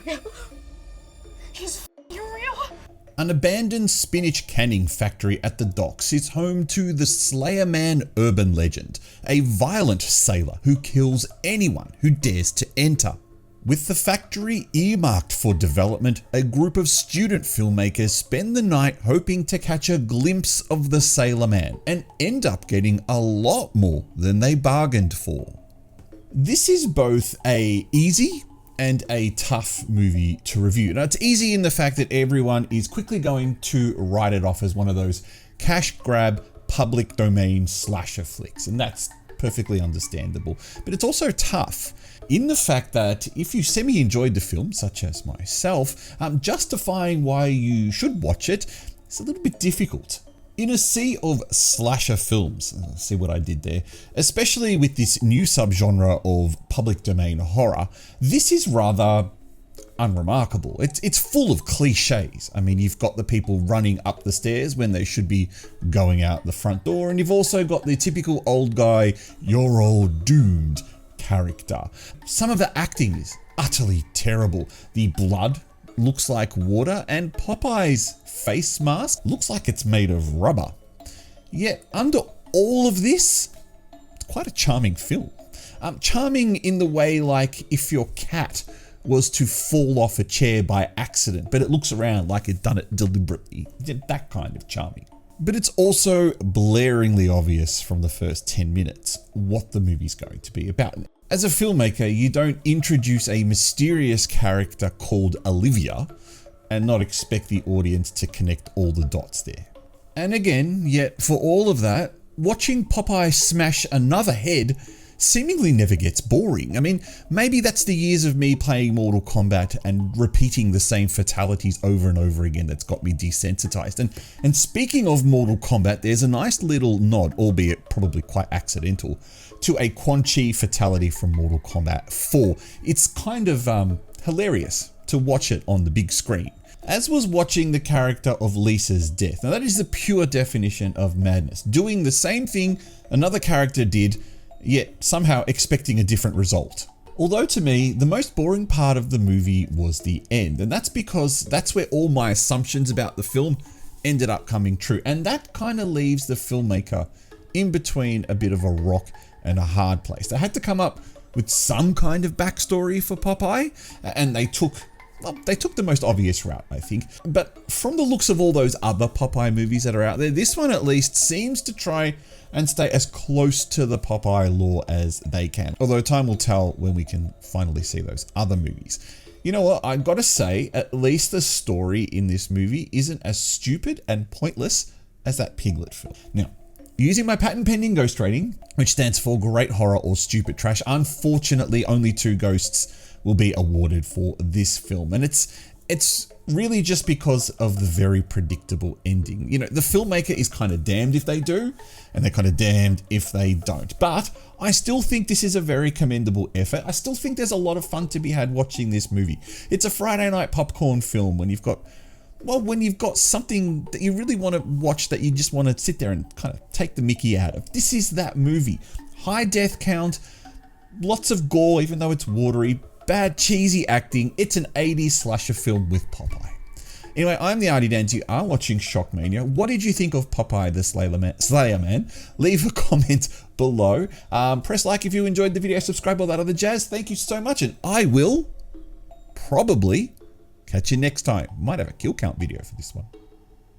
real. He's f***ing real. An abandoned spinach canning factory at the docks is home to the Slayer Man urban legend, a violent sailor who kills anyone who dares to enter. With the factory earmarked for development, a group of student filmmakers spend the night hoping to catch a glimpse of the Sailor Man and end up getting a lot more than they bargained for. This is both a easy and a tough movie to review. Now, it's easy in the fact that everyone is quickly going to write it off as one of those cash grab public domain slasher flicks, and that's perfectly understandable. But it's also tough in the fact that if you semi-enjoyed the film, such as myself, justifying why you should watch it is a little bit difficult. In a sea of slasher films, see what I did there, especially with this new subgenre of public domain horror, this is rather unremarkable. It's full of cliches. I mean, you've got the people running up the stairs when they should be going out the front door, and you've also got the typical old guy, "You're all doomed" character. Some of the acting is utterly terrible. The blood looks like water, and Popeye's face mask looks like it's made of rubber. Yet under all of this, it's quite a charming film. Charming in the way like if your cat was to fall off a chair by accident, but it looks around like it done it deliberately. That kind of charming. But it's also blaringly obvious from the first 10 minutes what the movie's going to be about. As a filmmaker, you don't introduce a mysterious character called Olivia and not expect the audience to connect all the dots there. And again, yet for all of that, watching Popeye smash another head seemingly never gets boring. I mean, maybe that's the years of me playing Mortal Kombat and repeating the same fatalities over and over again that's got me desensitized. And speaking of Mortal Kombat, there's a nice little nod, albeit probably quite accidental, to a Quan Chi fatality from Mortal Kombat 4. It's kind of hilarious to watch it on the big screen, as was watching the character of Lisa's death. Now that is the pure definition of madness. Doing the same thing another character did, yet somehow expecting a different result. Although to me, the most boring part of the movie was the end, and that's because that's where all my assumptions about the film ended up coming true, and that kind of leaves the filmmaker in between a bit of a rock and a hard place. They had to come up with some kind of backstory for Popeye, and they took the most obvious route, I think. But from the looks of all those other Popeye movies that are out there, this one at least seems to try and stay as close to the Popeye lore as they can. Although time will tell when we can finally see those other movies. You know what, I've got to say, at least the story in this movie isn't as stupid and pointless as that Piglet film. Now, using my patent pending ghost rating, which stands for great horror or stupid trash, unfortunately only 2 ghosts will be awarded for this film. And it's really just because of the very predictable ending. You know, the filmmaker is kind of damned if they do, and they're kind of damned if they don't. But I still think this is a very commendable effort. I still think there's a lot of fun to be had watching this movie. It's a Friday night popcorn film when you've got something that you really want to watch that you just want to sit there and kind of take the mickey out of. This is that movie. High death count, lots of gore even though it's watery, bad cheesy acting. It's an 80s slasher film with Popeye. Anyway, I'm the Artie Dans. You are watching Shockmania. What did you think of Popeye the Slayer Man? Leave a comment below. Press like if you enjoyed the video, subscribe, all that other jazz. Thank you so much, and I will probably catch you next time. Might have a kill count video for this one.